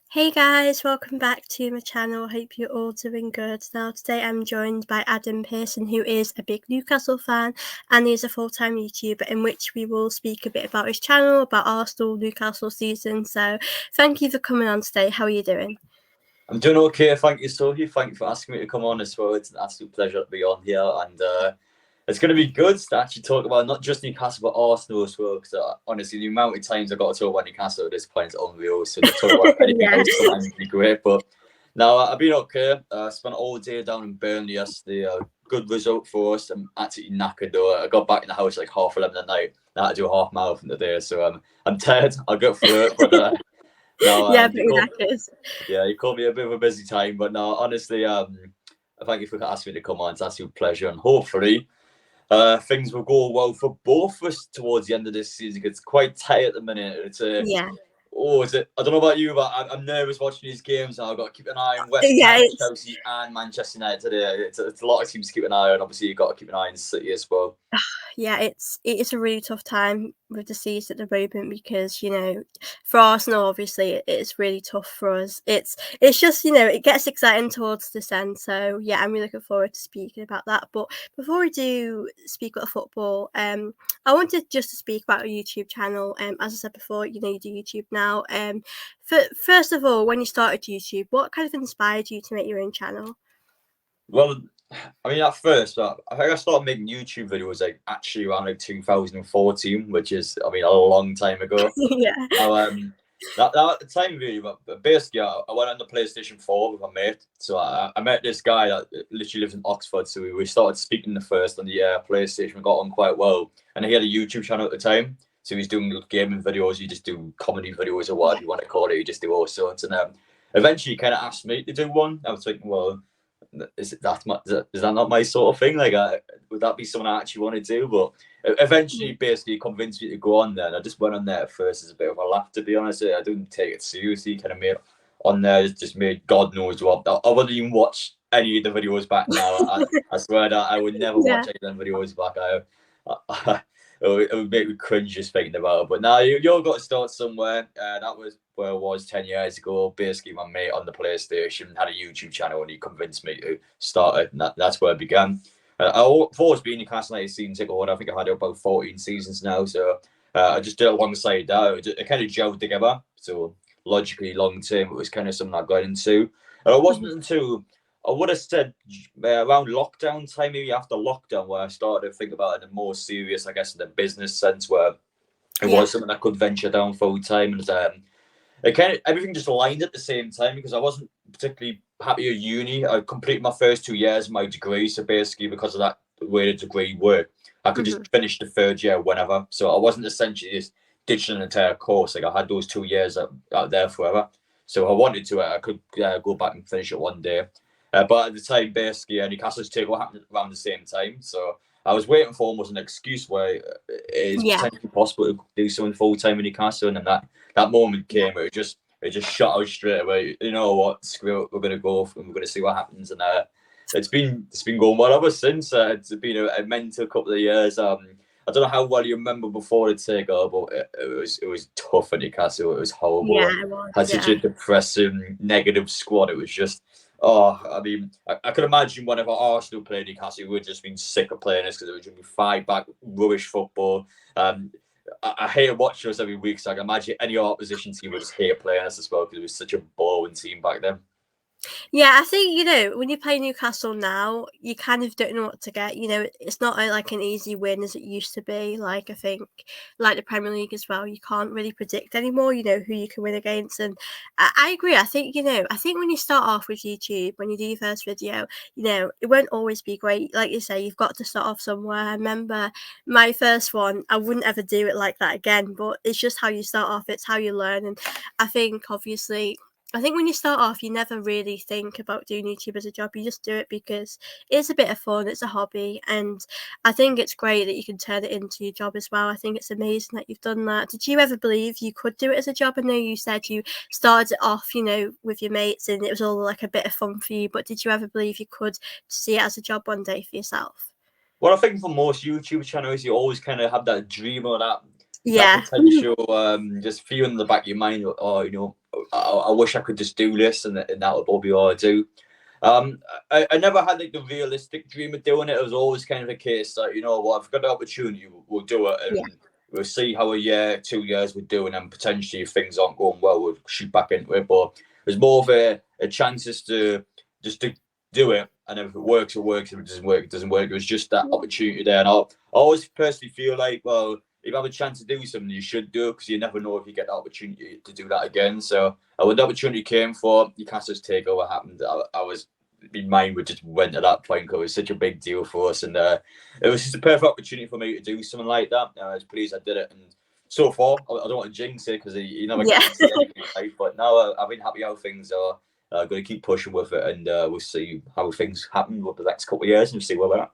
Hey guys, welcome back to my channel. Hope you're all doing good. Now today I'm joined by Adam Pearson, who is a big Newcastle fan and he's a full-time YouTuber, in which we will speak a bit about his channel, about Arsenal Newcastle season. So thank you for coming on today. How are you doing? I'm doing okay, thank you, Sophie. Thank you for asking me to come on as well. It's an absolute pleasure to be on here, and it's going to be good to actually talk about not just Newcastle but Arsenal as well. Because honestly, the amount of times I got to talk about Newcastle at this point is unreal. So to talk about anything Yeah. else sometimes would be great. But now I've been okay. Spent all day down in Burnley yesterday. Good result for us. I'm absolutely knackered though. I got back in the house like 11:30 at night. I had to do a half marathon today, so I'm tired. I'll get through it, but. No, Yeah, you pretty caught, knackers. yeah, you caught me a bit of a busy time, but no, honestly, thank you for asking me to come on. It's actually a pleasure, and hopefully, things will go well for both of us towards the end of this season. It's quite tight at the minute. Yeah. Is it? I don't know about you, but I'm nervous watching these games. I've got to keep an eye on West Yeah, Ham, it's Chelsea, and Manchester United today. It's a lot of teams to keep an eye on. Obviously, you've got to keep an eye on City as well. yeah, it is a really tough time with the season at the moment because for Arsenal obviously it's really tough for us. It's just it gets exciting towards this end. So yeah, I'm really looking forward to speaking about that. But before we do speak about football, I wanted just to speak about your YouTube channel. As I said before, you do YouTube now. First of all, when you started YouTube, what kind of inspired you to make your own channel? Well, I mean, at first, I think I started making YouTube videos like actually around like 2014, which is, I mean, a long time ago. Yeah. Now, that at the time really, but basically, I went on the PlayStation 4 with my mate. So I met this guy that literally lives in Oxford. So we started speaking the first on the PlayStation. We got on quite well, and he had a YouTube channel at the time. So he's doing gaming videos. You just do comedy videos or whatever you want to call it. You just do all sorts. And eventually, he kind of asked me to do one. I was thinking, well, is that not my sort of thing? Like, would that be something I actually want to do? But eventually, basically convinced me to go on there. And I just went on there at first as a bit of a laugh, to be honest. I didn't take it seriously. Kind of made on there, just made God knows what. I wouldn't even watch any of the videos back now. I swear that I would never Yeah. watch any of them videos back. It would make me cringe just thinking about it. But now you've got to start somewhere. That was where I was 10 years ago. Basically, my mate on the PlayStation had a YouTube channel and he convinced me to start it. And that's where it began. I've always been a Newcastle United season ticket holder. I think I've had about 14 seasons now. So I just did it alongside that. It kind of gelled together. So logically, long term, it was kind of something I got into. And it wasn't until I would have said around lockdown time, maybe after lockdown, where I started to think about it in a more serious, I guess, in the business sense, where it Yeah. was something I could venture down full time. And it kind of everything just aligned at the same time because I wasn't particularly happy at uni. I completed my first 2 years of my degree, so basically because of that the way the degree worked, I could just finish the third year whenever. So I wasn't essentially just ditching an entire course. Like I had those 2 years out there forever. So if I wanted to, I could go back and finish it one day. But at the time, basically, Newcastle's takeover happened around the same time. So I was waiting for almost an excuse where it is Yeah. potentially possible to do something full time in Newcastle, and then that moment came where it just shot out straight away. You know what? Screw it, we're gonna go and we're gonna see what happens. And it's been going well ever since. It's been a mental couple of years. I don't know how well you remember before the takeover, but it was tough at Newcastle. It was horrible. Yeah, it was. Had such Yeah. a depressing, negative squad. It was just. Oh, I mean, I could imagine whenever Arsenal played Newcastle, we would have just been sick of playing us because it would just be fight back, rubbish football. I hate watching us every week, so I can imagine any opposition team would just hate playing us as well because it was such a boring team back then. Yeah, I think, when you play Newcastle now, you kind of don't know what to get. It's not like an easy win as it used to be. Like, I think, like the Premier League as well, you can't really predict anymore, who you can win against. And I agree. I think, when you start off with YouTube, when you do your first video, it won't always be great. Like you say, you've got to start off somewhere. I remember my first one, I wouldn't ever do it like that again, but it's just how you start off, it's how you learn. And I think, obviously, when you start off, you never really think about doing YouTube as a job. You just do it because it's a bit of fun, it's a hobby, and I think it's great that you can turn it into your job as well. I think it's amazing that you've done that. Did you ever believe you could do it as a job? I know you said you started it off, with your mates and it was all like a bit of fun for you, but did you ever believe you could see it as a job one day for yourself? Well, I think for most YouTube channels, you always kind of have that dream or that Yeah. potential, just feeling in the back of your mind, I wish I could just do this, and that would be all I do. I never had like the realistic dream of doing it. It was always kind of a case that, you know what, if I've got the opportunity, we'll do it, and we'll see how a year, 2 years we're doing, and potentially if things aren't going well, we'll shoot back into it. But there's more of a chances to just to do it, and if it works, it works. If it doesn't work, it doesn't work. It was just that opportunity there, and I always personally feel like, well, if you have a chance to do something, you should do it, because you never know if you get the opportunity to do that again. So when the opportunity came for Newcastle's takeover happened, I was, my mind would just went to that point because it was such a big deal for us, and it was just a perfect opportunity for me to do something like that. I was pleased I did it, and so far I don't want to jinx it because you never get to anything in life. But now I've been happy how things are. I'm going to keep pushing with it, and we'll see how things happen over the next couple of years and see where we're at.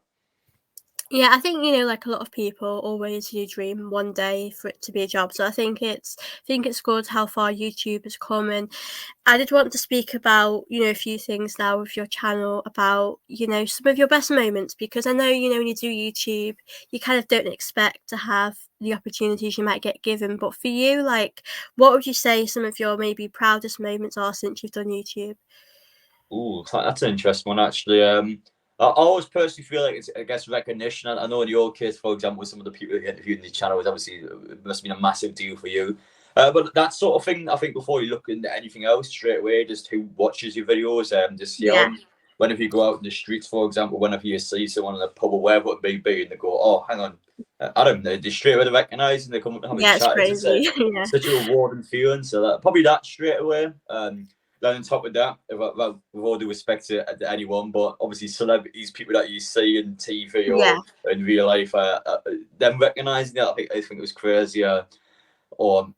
Yeah, I think, you know, like a lot of people always do dream one day for it to be a job. So I think it's good how far YouTube has come. And I did want to speak about, you know, a few things now with your channel about, you know, some of your best moments, because I know, you know, when you do YouTube, you kind of don't expect to have the opportunities you might get given. But for you, like, what would you say some of your maybe proudest moments are since you've done YouTube? Ooh, that's an interesting one, actually. I always personally feel like it's, I guess, recognition. I know in your case, for example, with some of the people you interviewed in the channel, was obviously, it must have been a massive deal for you. But that sort of thing, I think, before you look into anything else straight away, just who watches your videos, just whenever you go out in the streets, for example, whenever you see someone in a pub or wherever it may be, and they go, "Oh, hang on, Adam," they straight away recognise, and they come up and have a It's chat. It's crazy. such a rewarding feeling. So probably that straight away. Then on top of that, well, with all due respect to anyone, but obviously celebrities, people that you see in TV or in real life, them recognising that, I think it was crazy. Or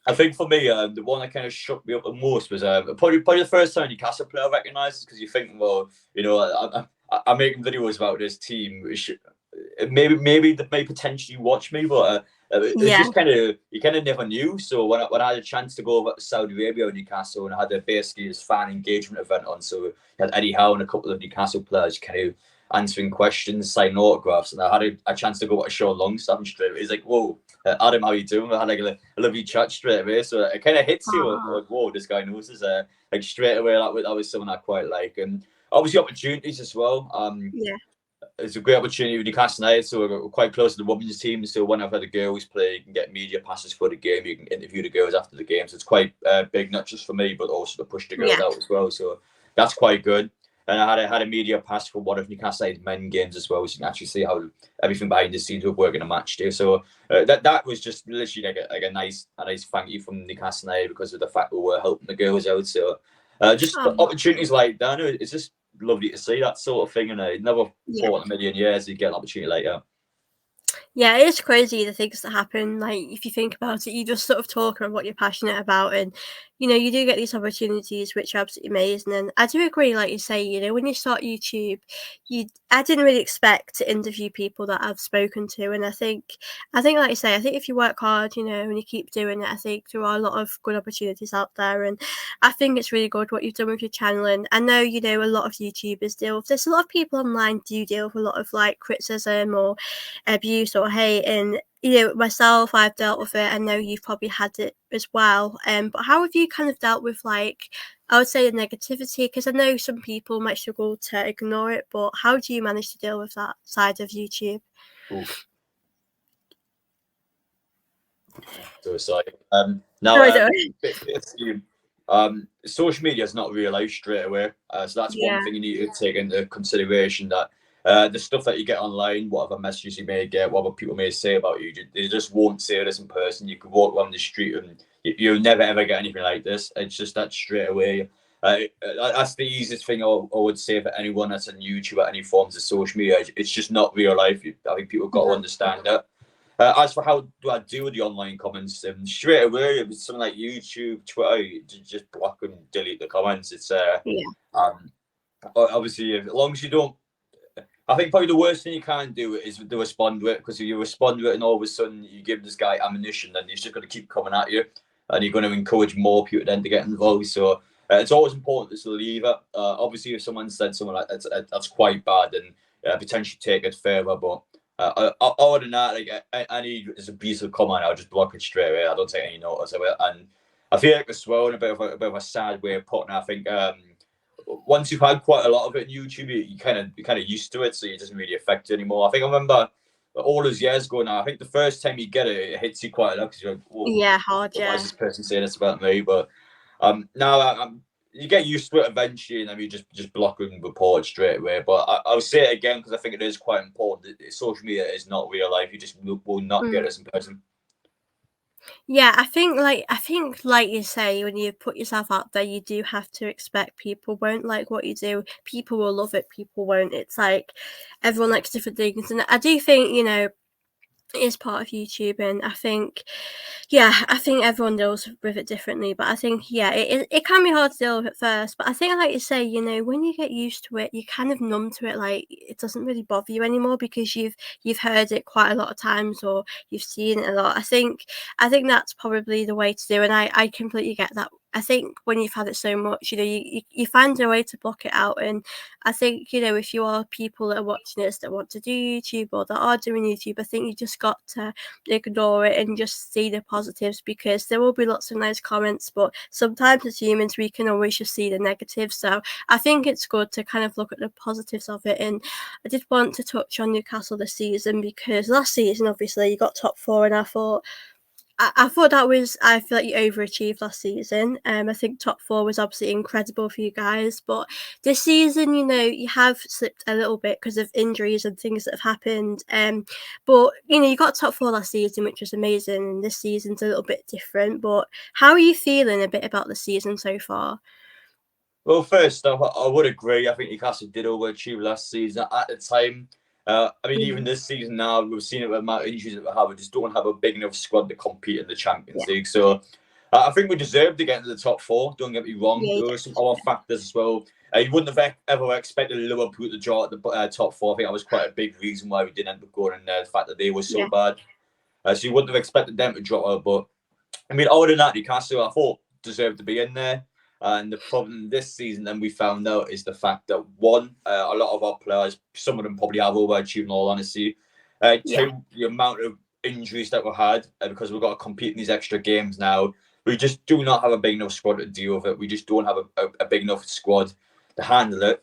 I think for me, the one that kind of shook me up the most was probably the first time Newcastle player recognised, because you think, well, you know, I'm making videos about this team. Maybe they may potentially watch me, but it's just kind of, you kind of never knew. So when I had a chance to go over to Saudi Arabia and Newcastle, and I had basically this fan engagement event on, so you had Eddie Howe and a couple of Newcastle players kind of answering questions, signing autographs, and I had a chance to go to Sean Longstaff, and straight away he's like, "Whoa, Adam, how you doing?" I had like a lovely chat straight away, so it kind of hits you like, "Whoa, this guy knows us." Like straight away, that was something I quite like, and obviously opportunities as well. It's a great opportunity with Newcastle United, so we're quite close to the women's team. So whenever the girls play, you can get media passes for the game. You can interview the girls after the game. So it's quite big, not just for me, but also to push the girls out as well. So that's quite good. And I had a media pass for one of Newcastle United's men games as well, so you can actually see how everything behind the scenes would work in a match day. So that was just literally like a nice thank you from Newcastle United, because of the fact we were helping the girls out. So just opportunities like that, it's just lovely to see that sort of thing, and I never thought in a million years you'd get an opportunity like that. Yeah, it is crazy the things that happen. Like, if you think about it, you just sort of talk about what you're passionate about, and you know, you do get these opportunities which are absolutely amazing. And I do agree, like you say, you know, when you start YouTube, I didn't really expect to interview people that I've spoken to, and I think like you say, I think if you work hard, you know, and you keep doing it, I think there are a lot of good opportunities out there, and I think it's really good what you've done with your channel. And I know, you know, a lot of YouTubers deal with this. A lot of people online do deal with a lot of like criticism or abuse or hate, and you know, myself, I've dealt with it. I know you've probably had it as well. But how have you kind of dealt with, like, I would say, the negativity? Because I know some people might struggle to ignore it, but how do you manage to deal with that side of YouTube? So sorry. Social media is not real life straight away. So that's one thing you need to take into consideration, that the stuff that you get online, whatever messages you may get, whatever people may say about you, they just won't say this in person. You could walk around the street and you'll never ever get anything like this. It's just that straight away. That's the easiest thing I would say for anyone that's on YouTube or any forms of social media. It's just not real life. I think people got to understand that. As for how do I deal with the online comments, straight away, if it's something like YouTube, Twitter, you just block and delete the comments. It's obviously, as long as you don't, I think probably the worst thing you can do is to respond to it, because if you respond to it and all of a sudden you give this guy ammunition, then he's just going to keep coming at you, and you're going to encourage more people then to get involved. So it's always important to leave it. Obviously, if someone said something like that's quite bad, and potentially take it further, but other than that, like any abusive comment, I'll just block it straight away. I don't take any notice of it, and I feel like as well in a bit of a sad way of putting it, I think once you've had quite a lot of it in YouTube, you kind of used to it, so it doesn't really affect you anymore. I think I remember all those years ago now. I think the first time you get it, it hits you quite a lot because you're like, whoa, Yeah, hard, why yeah. is this person saying this about me? But now you get used to it eventually, and then you just block and report straight away. But I'll say it again because I think it is quite important. Social media is not real life. You just will not get this in person. Yeah, I think like you say, when you put yourself out there, you do have to expect people won't like what you do. People will love it, people won't. It's like everyone likes different things. And I do think, it is part of YouTube, and I think everyone deals with it differently, but I think it can be hard to deal with at first, but I think like you say, when you get used to it, you kind of numb to it, like it doesn't really bother you anymore because you've heard it quite a lot of times or you've seen it a lot. I think that's probably the way to do, and I completely get that. I think when you've had it so much, you find a way to block it out. And I think, if you are people that are watching this that want to do YouTube or that are doing YouTube, I think you just got to ignore it and just see the positives, because there will be lots of nice comments, but sometimes as humans we can always just see the negatives. So I think it's good to kind of look at the positives of it. And I did want to touch on Newcastle this season, because last season obviously you got top four, and I thought I feel like you overachieved last season. I think top four was obviously incredible for you guys, but this season, you have slipped a little bit because of injuries and things that have happened. But you got top four last season, which was amazing, and this season's a little bit different. But how are you feeling a bit about the season so far? Well, first off, I would agree. I think Newcastle did overachieve last season at the time. Even this season now, we've seen it with the amount of injuries that we have. We just don't have a big enough squad to compete in the Champions League. So I think we deserved to get into the top four. Don't get me wrong. Yeah, There were some other factors as well. You wouldn't have ever expected Liverpool to draw at the top four. I think that was quite a big reason why we didn't end up going in there, the fact that they were so bad. So you wouldn't have expected them to drop out. But, other than that, Newcastle, I thought, deserved to be in there. And the problem this season, then we found out, is the fact that one, a lot of our players, some of them probably have overachieved in all honesty. Two, the amount of injuries that we had, because we've got to compete in these extra games now. We just do not have a big enough squad to deal with it. We just don't have a big enough squad to handle it.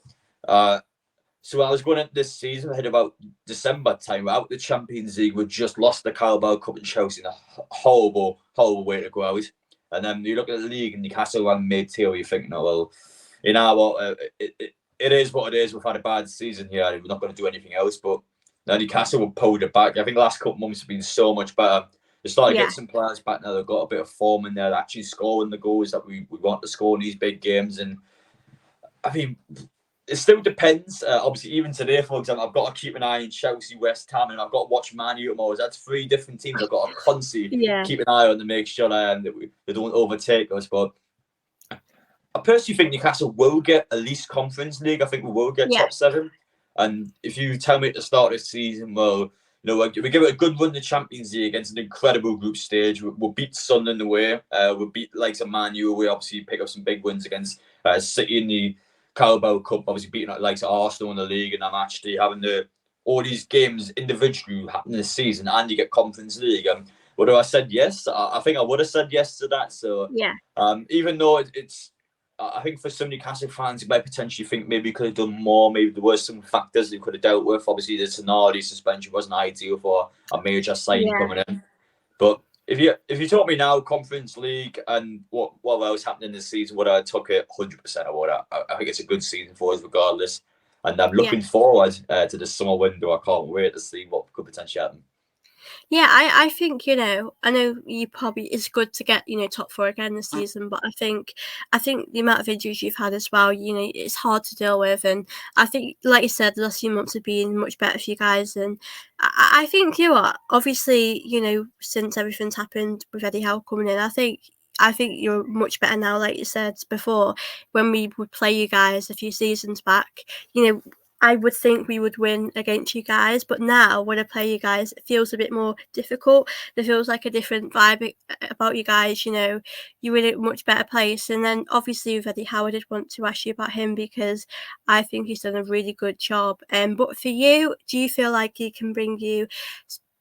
So I was going into this season ahead about December time, out the Champions League. We just lost the Carabao Cup in Chelsea in a horrible, horrible way to go out. And then you look at the league and Newcastle around mid-tier, you're thinking, oh, well, it is what it is. We've had a bad season here. We're not going to do anything else. But now Newcastle will pull it back. I think the last couple of months have been so much better. They started getting some players back now. They've got a bit of form in there. They're actually scoring the goals that we want to score in these big games. And it still depends. Obviously, even today, for example, I've got to keep an eye on Chelsea, West Ham, and I've got to watch Man U tomorrow. That's three different teams I've got to constantly keep an eye on to make sure that they don't overtake us. But I personally think Newcastle will get at least Conference League. I think we will get top 7. And if you tell me at the start of the season, well, we give it a good run in the Champions League against an incredible group stage. We'll beat Sunderland away. We'll beat likes of Man U away. Obviously, pick up some big wins against City in the Carabao Cup, obviously beating like Arsenal in the league, and I'm actually having all these games individually happen this season, and you get Conference League. Would I said yes? I think I would have said yes to that. So even though it's, I think for some Newcastle fans, you might potentially think maybe we could have done more. Maybe there were some factors they could have dealt with. Obviously, the Tonali suspension wasn't ideal for a major signing coming in, but if you told me now Conference League and what else happening this season, would I took it 100%? I would. I think it's a good season for us regardless, and I'm looking forward to the summer window. I can't wait to see what could potentially happen. Yeah, I think, I know you probably, it's good to get, top 4 again this season, but I think the amount of injuries you've had as well, it's hard to deal with. And I think, like you said, the last few months have been much better for you guys. And I think, obviously, since everything's happened with Eddie Howe coming in, I think you're much better now. Like you said before, when we would play you guys a few seasons back, I would think we would win against you guys, but now when I play you guys, it feels a bit more difficult. There feels like a different vibe about you guys. You're in a much better place. And then obviously with Eddie Howe, I did want to ask you about him because I think he's done a really good job. But for you, do you feel like he can bring you a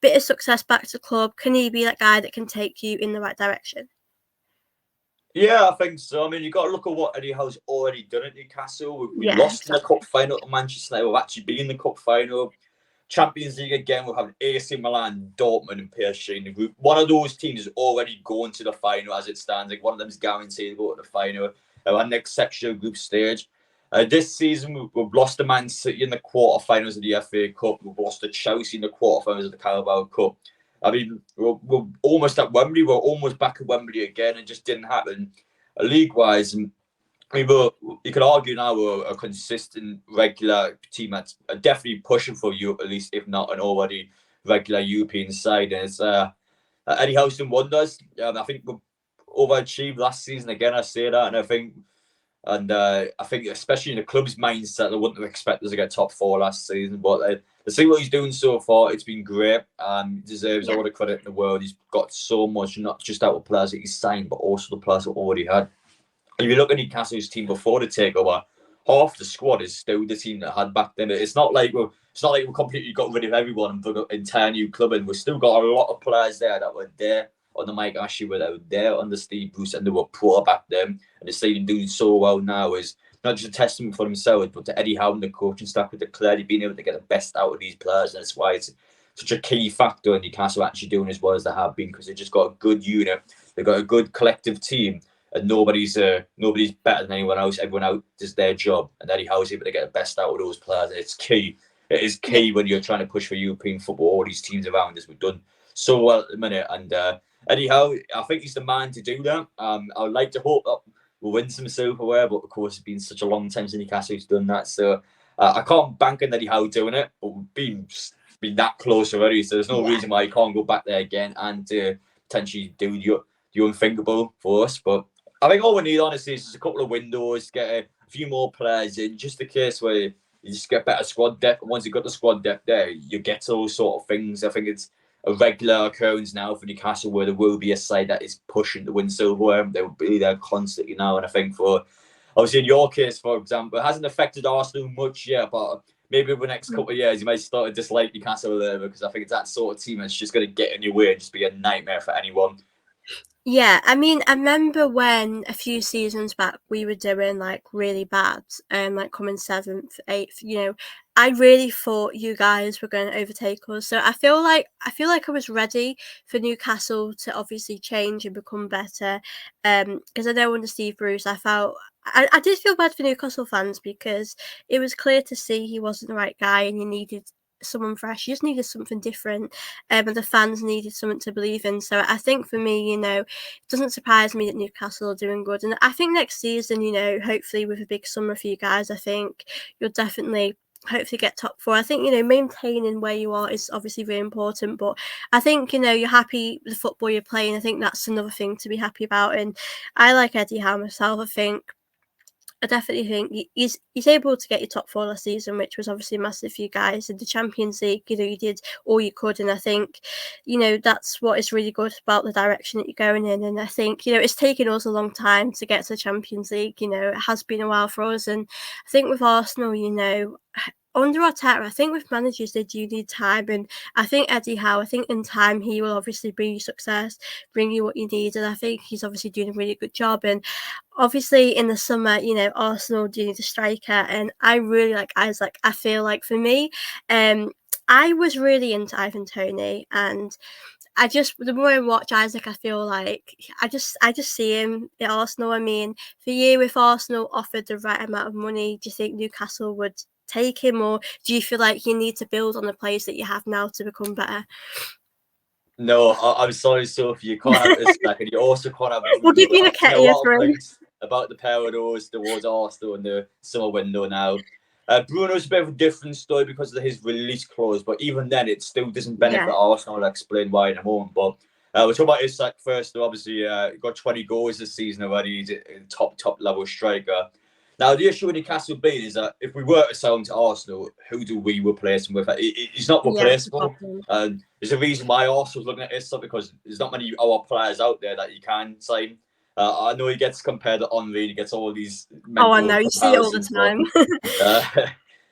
bit of success back to the club? Can he be that guy that can take you in the right direction? Yeah, I think so. I mean, you've got to look at what Eddie Howe's already done at Newcastle. We Yeah, lost in the exactly. cup final to Manchester United. We've actually been in the cup final. Champions League again, we'll have AC Milan, Dortmund, and PSG in the group. One of those teams is already going to the final as it stands. Like one of them is guaranteed to go to the final. Our next section of group stage. This season, we've lost to Man City in the quarterfinals of the FA Cup. We've lost to Chelsea in the quarterfinals of the Carabao Cup. I mean, we're almost at Wembley. We're almost back at Wembley again. It just didn't happen. League-wise, I mean, you could argue now we're a consistent, regular team that's definitely pushing for Europe, at least, if not an already regular European side. And it's Eddie Howe done wonders. I think we overachieved last season again. I say that, and I think especially in the club's mindset, they wouldn't have expected us to get top four last season. But to see what he's doing so far, it's been great. He deserves Yeah. all the credit in the world. He's got so much, not just out of players that he's signed, but also the players that already had. If you look at Newcastle's team before the takeover, half the squad is still the team that had back then. It's not like we completely got rid of everyone and put an entire new club in. We've still got a lot of players there that were there under Mike Ashley, were there under Steve Bruce, and they were poor back then. And they're still doing so well now is not just a testament for themselves, but to Eddie Howe and the coaching staff, with clearly being able to get the best out of these players. And that's why it's such a key factor in Newcastle actually doing as well as they have been, because they just got a good unit. They've got a good collective team, and nobody's better than anyone else. Everyone out does their job, and Eddie Howe's able to get the best out of those players. And it's key. It is Yeah. key when you're trying to push for European football. All these teams around us, we've done so well at the minute, and Eddie Howe, I think he's the man to do that. I would like to hope that we'll win some silverware, but of course it's been such a long time since Newcastle's done that, so I can't bank on Eddie Howe doing it. But we've been that close already, so there's no Yeah. reason why he can't go back there again and potentially do the unthinkable for us. But I think all we need, honestly, is just a couple of windows, get a few more players in, just a case where you just get better squad depth. And once you've got the squad depth there, you get those sort of things. I think it's a regular occurrence now for Newcastle where there will be a side that is pushing to win silverware. They will be there constantly now. And I think for, obviously in your case, for example, it hasn't affected Arsenal much yet, but maybe over the next couple of years, you might start to dislike Newcastle a little bit, because I think it's that sort of team that's just going to get in your way and just be a nightmare for anyone. Yeah, I mean, I remember when a few seasons back we were doing like really bad, like coming seventh, eighth. I really thought you guys were going to overtake us. So I feel like I was ready for Newcastle to obviously change and become better. Because I know under Steve Bruce, I did feel bad for Newcastle fans, because it was clear to see he wasn't the right guy and you needed someone fresh. You just needed something different, and the fans needed something to believe in. So I think for me, it doesn't surprise me that Newcastle are doing good, and I think next season, hopefully with a big summer for you guys, I think you'll definitely hopefully get top four. I think maintaining where you are is obviously really important, but I think you're happy with the football you're playing. I think that's another thing to be happy about, and I like Eddie Howe myself. I definitely think he's able to get you top four last season, which was obviously massive for you guys. In the Champions League, you did all you could, and I think, that's what is really good about the direction that you're going in. And I think, it's taken us a long time to get to the Champions League. It has been a while for us, and I think with Arsenal, under Arteta, I think with managers they do need time, and I think Eddie Howe, I think in time he will obviously bring you success, bring you what you need, and I think he's obviously doing a really good job. And obviously in the summer, Arsenal do need a striker, and I really like Isaac. I feel like for me, I was really into Ivan Toney, and the more I watch Isaac, I feel like I just see him at Arsenal. I mean, for you, if Arsenal offered the right amount of money, do you think Newcastle would take him, or do you feel like you need to build on the players that you have now to become better? No, I'm sorry, Sophie. You can't have this second. You also can't have We'll Bruno. give you I've seen a Nketiah lot of through. things about the pair of those towards Arsenal in the summer window now. Bruno's a bit of a different story because of his release clause, but even then, it still doesn't benefit Yeah, Arsenal. I'll explain why in a moment. But we're talking about Isak first. Obviously, he got 20 goals this season already. He's a top level striker. Now, the issue with Newcastle being is that if we were to sell him to Arsenal, who do we replace him with? He's not yeah, that's the replaceable. problem. And there's a reason why Arsenal's looking at Isak, because there's not many of our players out there that you can sign. I know he gets compared to Henry, he gets all these Oh, I mental know, you see it all the comparisons, but time. uh,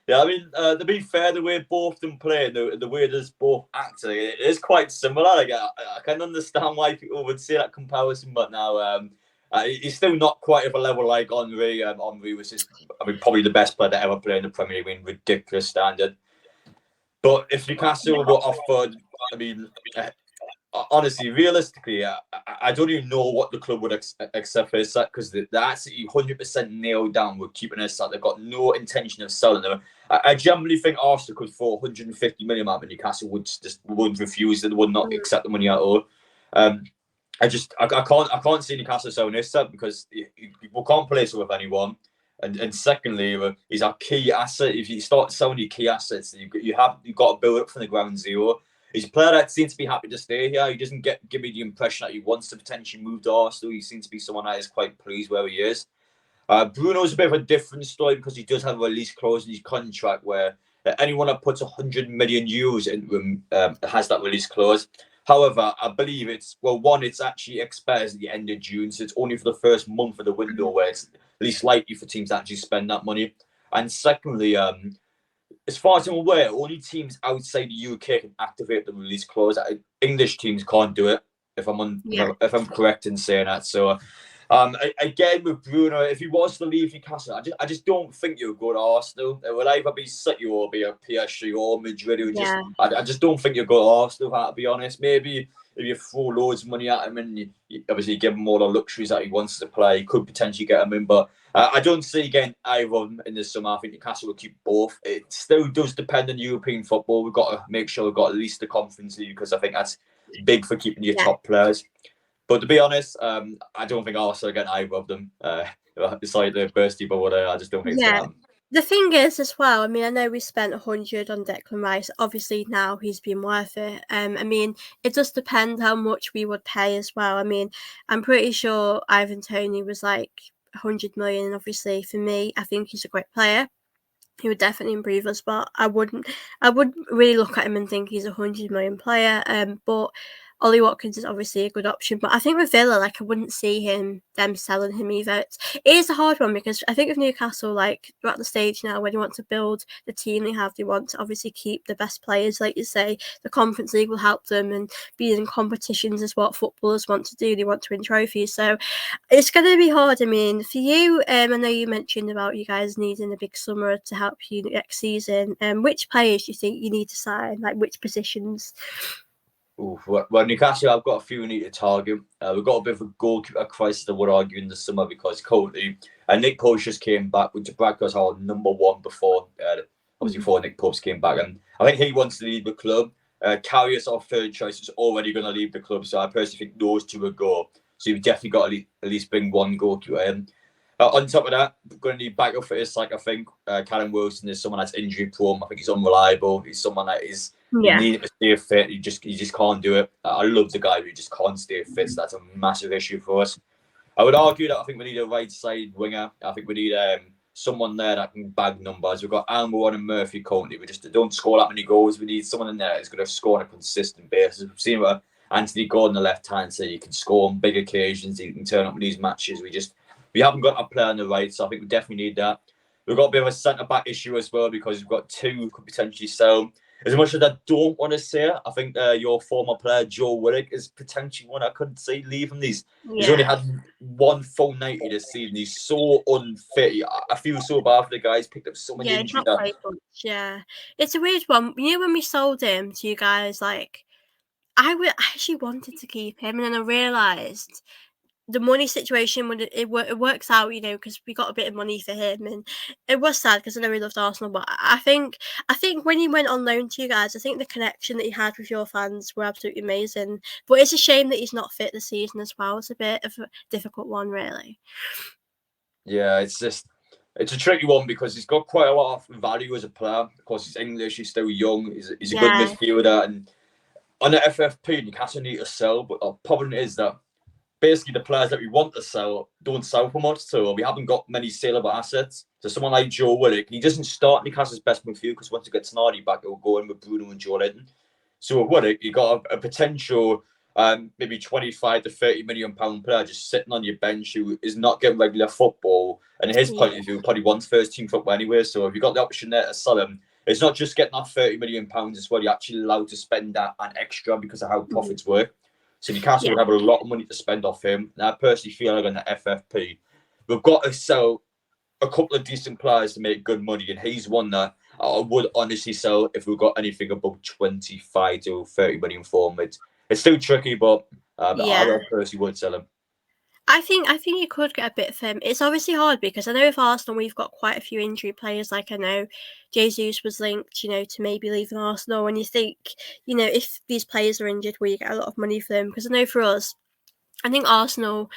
yeah, I mean, to be fair, the way both of them play, the way they both act, it is quite similar. Like, I can understand why people would say that comparison, but now He's still not quite of a level like Henry. Henry was just, probably the best player that ever played in the Premier League, ridiculous standard. But if Newcastle were offered, honestly, realistically, I don't even know what the club would accept for his set, because they're absolutely 100% nailed down with keeping his set. They've got no intention of selling them. I generally think Arsenal could throw 150 million at, but Newcastle would refuse. They would not accept the money at all. I can't see Newcastle selling this set, because we can't place it with anyone. And secondly, he's our key asset. If you start selling your key assets, you've got to build up from the ground zero. He's a player that seems to be happy to stay here. He doesn't give me the impression that he wants to potentially move to Arsenal. He seems to be someone that is quite pleased where he is. Bruno's a bit of a different story, because he does have a release clause in his contract where anyone that puts 100 million euros into him has that release clause. However, I believe it's actually expires at the end of June, so it's only for the first month of the window where it's least likely for teams to actually spend that money. And secondly, as far as I'm aware, only teams outside the UK can activate the release clause. English teams can't do it, if I'm correct in saying that. So, again, with Bruno, if he was to leave Newcastle, I just don't think he would go to Arsenal. It will either be City or be a PSG or Madrid. I just don't think he'll go to Arsenal, to be honest. Maybe if you throw loads of money at him and you obviously give him all the luxuries that he wants to play, you could potentially get him in. But I don't see getting either of them in the summer. I think Newcastle will keep both. It still does depend on European football. We've got to make sure we've got at least the Conference League, because I think that's big for keeping your top players. But to be honest, I don't think Arsenal get either of them. Besides the Bursty bubble there, I just don't think it's going to happen. The thing is, as well, I know we spent 100 on Declan Rice. Obviously, now he's been worth it. It does depend how much we would pay as well. I'm pretty sure Ivan Toney was like 100 million. And obviously, for me, I think he's a great player. He would definitely improve us, but I wouldn't really look at him and think he's a 100 million player. But Ollie Watkins is obviously a good option, but I think with Villa, I wouldn't see them selling him either. It is a hard one, because I think with Newcastle, they're at the stage now where they want to build the team they want to obviously keep the best players. Like you say, the Conference League will help them, and being in competitions is what footballers want to do. They want to win trophies, so it's going to be hard. For you, I know you mentioned about you guys needing a big summer to help you next season. Which players do you think you need to sign? Which positions? Well, Newcastle, I've got a few we need to target. We've got a bit of a goalkeeper crisis, I would argue, in the summer, because currently Nick Pope just came back, which Brad was our number one before Nick Pope came back. And I think he wants to leave the club. Karius, our third choice, is already going to leave the club. So I personally think those two will go. So you've definitely got to at least bring one goalkeeper in. On top of that, we're going to need backup for this. I think Callum Wilson is someone that's injury prone. I think he's unreliable. He's someone that is needing to stay fit. He just can't do it. I love the guy who just can't stay fit. So that's a massive issue for us. I would argue that I think we need a right side winger. I think we need someone there that can bag numbers. We've got Almiron and Murphy currently. We just don't score that many goals. We need someone in there that's going to score on a consistent basis. We've seen what Anthony Gordon, the left hand, so you can score on big occasions. You can turn up in these matches. We haven't got a player on the right, so I think we definitely need that. We've got a bit of a centre-back issue as well, because we've got two who could potentially sell. As much as I don't want to say it, I think your former player, Joe Willock, is potentially one I couldn't see leaving. He's only had one full 90 this season. He's so unfit. I feel so bad for the guy. He's picked up so many injuries. Yeah, it's a weird one. When we sold him to you guys, I actually wanted to keep him, and then I realised the money situation, when it works out, because we got a bit of money for him, and it was sad because I know he loved Arsenal. But I think when he went on loan to you guys, I think the connection that he had with your fans were absolutely amazing. But it's a shame that he's not fit this season as well. It's a bit of a difficult one, really. Yeah, it's a tricky one, because he's got quite a lot of value as a player. Of course, he's English, he's still young, he's a good midfielder, and on the FFP, Newcastle need to sell. But the problem is that basically the players that we want to sell don't sell for much, so we haven't got many saleable assets. So someone like Joe Willock, he doesn't start Newcastle's best midfield, because once he gets Nardi back, he'll go in with Bruno and Joe Linton. So with Willock, you got a potential maybe 25 to 30 million pound player just sitting on your bench who is not getting regular football, and his point of view probably wants first team football anyway. So if you've got the option there to sell him, it's not just getting that 30 million pounds, it's what you're actually allowed to spend that and extra because of how profits work. So Newcastle would have a lot of money to spend off him. And I personally feel like on the FFP, we've got to sell a couple of decent players to make good money, and he's one that I would honestly sell if we've got anything above 25 to 30 million for him. It's still tricky, but I personally would sell him. I think you could get a bit of him. It's obviously hard because I know with Arsenal we've got quite a few injury players. Like I know Jesus was linked, to maybe leaving Arsenal. And you think, if these players are injured, will you get a lot of money for them? Because I know for us, I think Arsenal,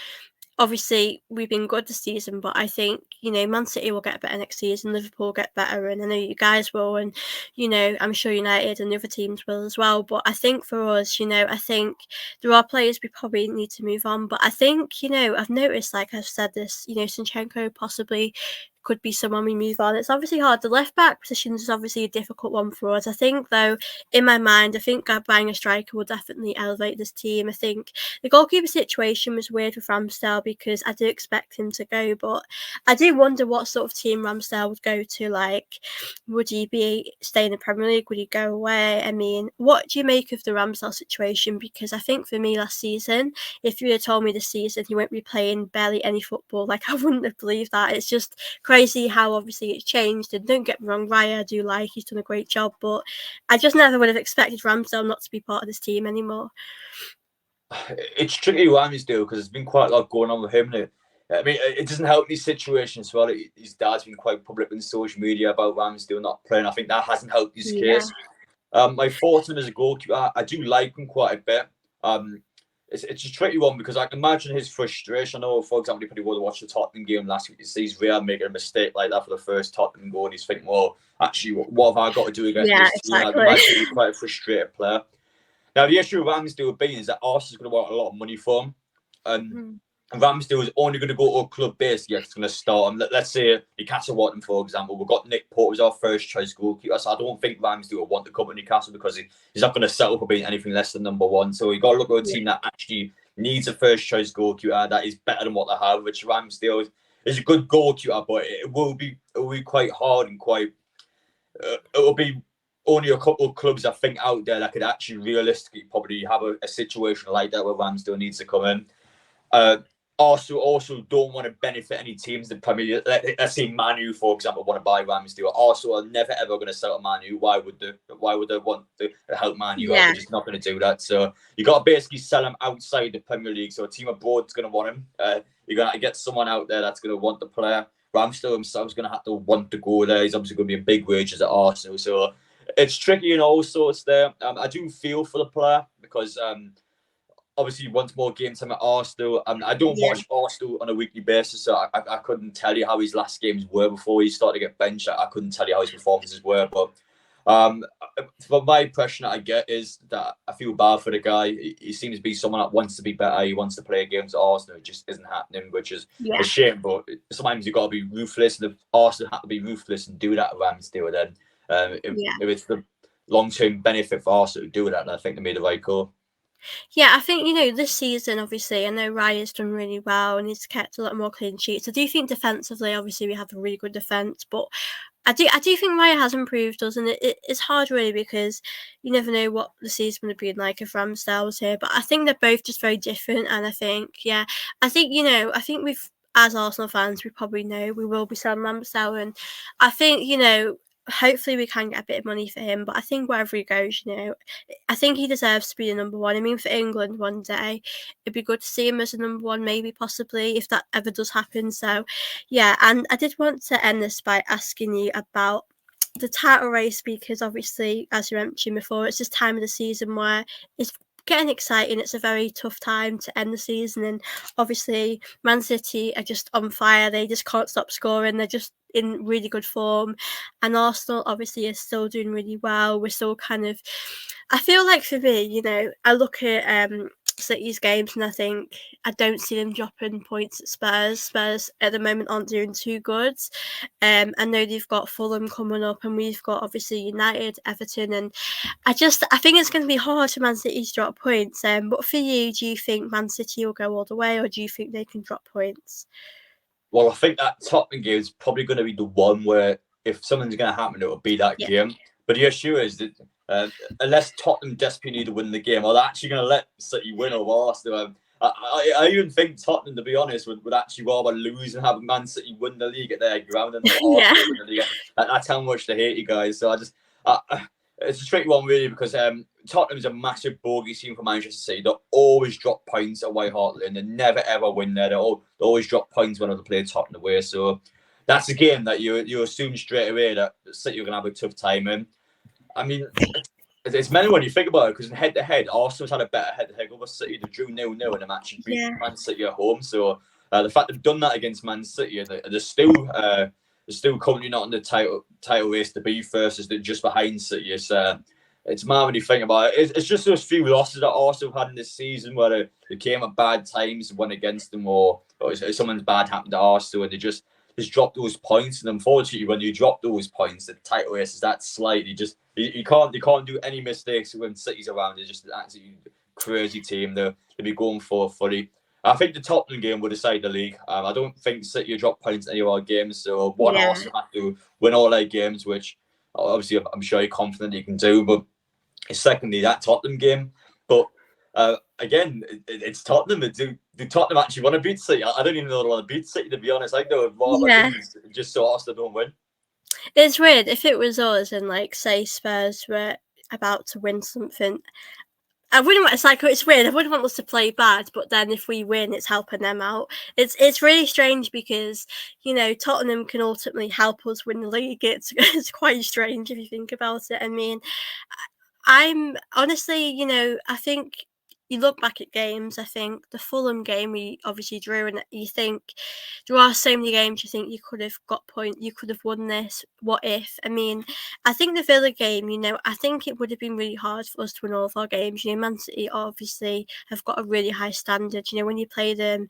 obviously we've been good this season, but I think Man City will get better next season, Liverpool will get better, and I know you guys will, and I'm sure United and the other teams will as well. But I think for us, I think there are players we probably need to move on. But I think I've noticed, like I've said this, Zinchenko possibly could be someone we move on. It's obviously hard. The left back position is obviously a difficult one for us. I think, though, in my mind, I think buying a striker will definitely elevate this team. I think the goalkeeper situation was weird with Ramsdale because I do expect him to go, but I do wonder what sort of team Ramsdale would go to. Like, would he stay in the Premier League? Would he go away? I mean, what do you make of the Ramsdale situation? Because I think for me last season, if you had told me this season he won't be playing barely any football, like I wouldn't have believed that. It's just crazy how obviously it's changed. And don't get me wrong, Raya I do like, he's done a great job, but I just never would have expected Ramsdale not to be part of this team anymore. It's tricky what he's doing because there's been quite a lot going on with him. I mean, it doesn't help these situations as well. His dad's been quite public on social media about Ramsdale not playing. I think that hasn't helped his case. My thoughts on him as a goalkeeper, I do like him quite a bit. It's a tricky one because I can imagine his frustration. I know, for example, if anybody watched the Tottenham game last week, he sees Real making a mistake like that for the first Tottenham goal, and he's thinking, well, actually, what have I got to do against this team? I can imagine he's quite a frustrated player. Now, the issue with Ramsdale being is that Arsenal's going to want a lot of money for him. And Ramsdale is only going to go to a club basically that's going to start him. Let's say Newcastle want him, for example. We've got Nick Pope as our first choice goalkeeper. So I don't think Ramsdale will want to come to Newcastle because he's not going to settle for being anything less than number one. So you've got to look at a team that actually needs a first choice goalkeeper that is better than what they have, which Ramsdale is a good goalkeeper, but it will be quite hard and quite. It will be only a couple of clubs I think out there that could actually realistically probably have a situation like that where Ramsdale needs to come in. Arsenal also don't want to benefit any teams in the Premier League. Let's say Man U, for example, want to buy Ramsdale. Arsenal are never ever going to sell to Man U. Why would they want to help Man U out? They're just not going to do that. So you got to basically sell him outside the Premier League. So a team abroad is going to want him. You're going to get someone out there that's going to want the player. Ramsdale himself is going to have to want to go there. He's obviously going to be a big wages at Arsenal. So it's tricky in all sorts there. I do feel for the player because obviously he wants more game time at Arsenal. I don't watch Arsenal on a weekly basis, so I couldn't tell you how his last games were before he started to get benched. I couldn't tell you how his performances were, but for my impression that I get is that I feel bad for the guy. He seems to be someone that wants to be better. He wants to play games at Arsenal. It just isn't happening, which is a shame. But sometimes you've got to be ruthless, and if Arsenal had to be ruthless and do that at Ramsdale, then if it's the long-term benefit for Arsenal to do that, then I think they made the right call. Yeah, I think, this season, obviously, I know Raya's done really well and he's kept a lot more clean sheets. I do think defensively, obviously, we have a really good defence, but I do think Raya has improved us, and it's hard really because you never know what the season would have been like if Ramsdale was here. But I think they're both just very different, and I think, I think we've, as Arsenal fans, we probably know we will be selling Ramsdale, and I think, hopefully we can get a bit of money for him. But I think wherever he goes, I think he deserves to be the number one. I mean, for England one day, it'd be good to see him as a number one, maybe possibly, if that ever does happen. So, and I did want to end this by asking you about the title race because obviously, as you mentioned before, it's this time of the season where it's getting exciting. It's a very tough time to end the season, and obviously Man City are just on fire. They just can't stop scoring. They're just in really good form, and Arsenal obviously is still doing really well. We're still kind of, I feel like for me, I look at City's games and I think I don't see them dropping points at Spurs. Spurs at the moment aren't doing too good. I know they've got Fulham coming up, and we've got obviously United, Everton, and I think it's going to be hard for Man City to drop points. But for you, do you think Man City will go all the way, or do you think they can drop points? Well, I think that Tottenham game is probably going to be the one where if something's going to happen, it will be that game. But the issue is that unless Tottenham desperately need to win the game, are they actually going to let City win over Arsenal? I even think Tottenham, to be honest, would actually rather lose and have Man City win the league at their ground than Arsenal win the league. That's how much they hate you guys. So it's a tricky one really, because Tottenham's a massive bogey team for Manchester City. They always drop points at White Hart Lane. They never ever win there. They always drop points whenever they play Tottenham away. So that's a game that you assume straight away that City are going to have a tough time in. I mean, it's many when you think about it, because in head-to-head, Arsenal's had a better head-to-head over City. They drew 0-0 in a match and beat Man City at home. So the fact they've done that against Man City, and they're still currently not in the title race to be first, as they're just behind City. It's mad when you think about it. It's just those few losses that Arsenal have had in this season where they came at bad times and went against them, or something's bad happened to Arsenal and they just drop those points. And unfortunately, when you drop those points, the title race is that slight. You can't do any mistakes when City's around. It's just an absolutely crazy team. They'll be going for fully. I think the Tottenham game will decide the league. I don't think City will drop points in any of our games. So Arsenal have to win all their games, which obviously I'm sure you're confident you can do. But secondly, that Tottenham game. But again, it's Tottenham. Do Tottenham actually want to beat City? I don't even know they want to beat City, to be honest. I think they would rather lose just so Arsenal don't win. It's weird. If it was us and, like, say Spurs were about to win something, I wouldn't want. It's weird. I wouldn't want us to play bad, but then if we win, it's helping them out. It's really strange because, you know, Tottenham can ultimately help us win the league. It's quite strange if you think about it. I mean, I'm honestly, you know, I think you look back at games. I think the Fulham game we obviously drew, and you think there are so many games you think you could have got you could have won this. What if? I mean, I think the Villa game, you know, I think it would have been really hard for us to win all of our games. You know, Man City obviously have got a really high standard. You know, when you play them,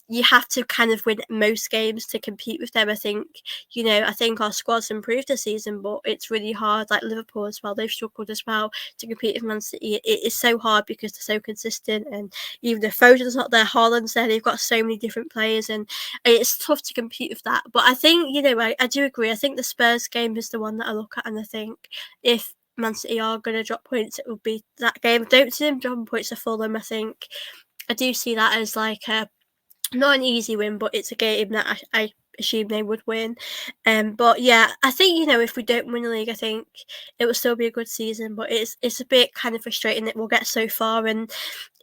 you have to kind of win most games to compete with them. I think our squad's improved this season, but it's really hard. Like Liverpool as well, they've struggled as well to compete with Man City. It is so hard because they're so consistent, and even if Foden's not there, Haaland's there. They've got so many different players, and it's tough to compete with that. But I think, you know, I do agree. I think the Spurs game is the one that I look at, and I think if Man City are going to drop points, it will be that game. I don't see them dropping points to Fulham. I think I do see that as like not an easy win, but it's a game that I assume they would win. But yeah, I think, you know, if we don't win the league, I think it will still be a good season. But it's a bit kind of frustrating that we'll get so far, and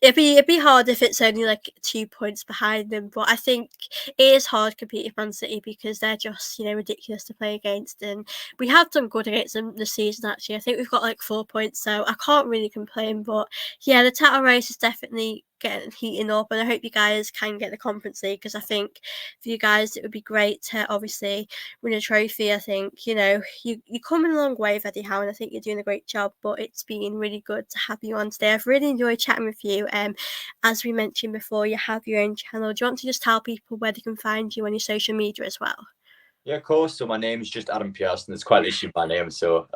it'd be hard if it's only like 2 points behind them. But I think it is hard competing with Man City because they're just, you know, ridiculous to play against, and we have done good against them this season. Actually, I think we've got like 4 points, so I can't really complain. But yeah, the title race is definitely heating up, and I hope you guys can get the Conference League, because I think for you guys it would be great to obviously win a trophy. I think, you know, you're coming a long way with Eddie Howe, and I think you're doing a great job. But it's been really good to have you on today. I've really enjoyed chatting with you. As we mentioned before, you have your own channel. Do you want to just tell people where they can find you on your social media as well? Yeah, of course. So my name is just Adam Pearson. It's quite literally my name. So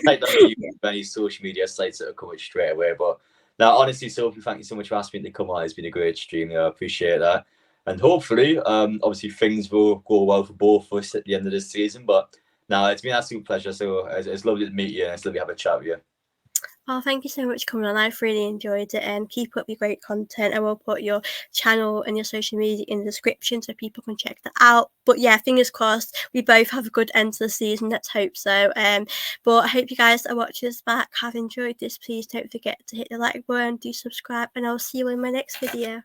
type that on any social media sites that will come up straight away. But now, honestly, Sophie, thank you so much for asking me to come on. It's been a great stream. I appreciate that. And hopefully, obviously, things will go well for both of us at the end of this season. But now, it's been an absolute pleasure. So it's lovely to meet you, and it's lovely to have a chat with you. Oh, thank you so much for coming on. I've really enjoyed it, and keep up your great content. I will put your channel and your social media in the description so people can check that out. But yeah, fingers crossed we both have a good end to the season. Let's hope so. But I hope you guys that are watching this back have enjoyed this. Please don't forget to hit the like button, do subscribe, and I'll see you in my next video.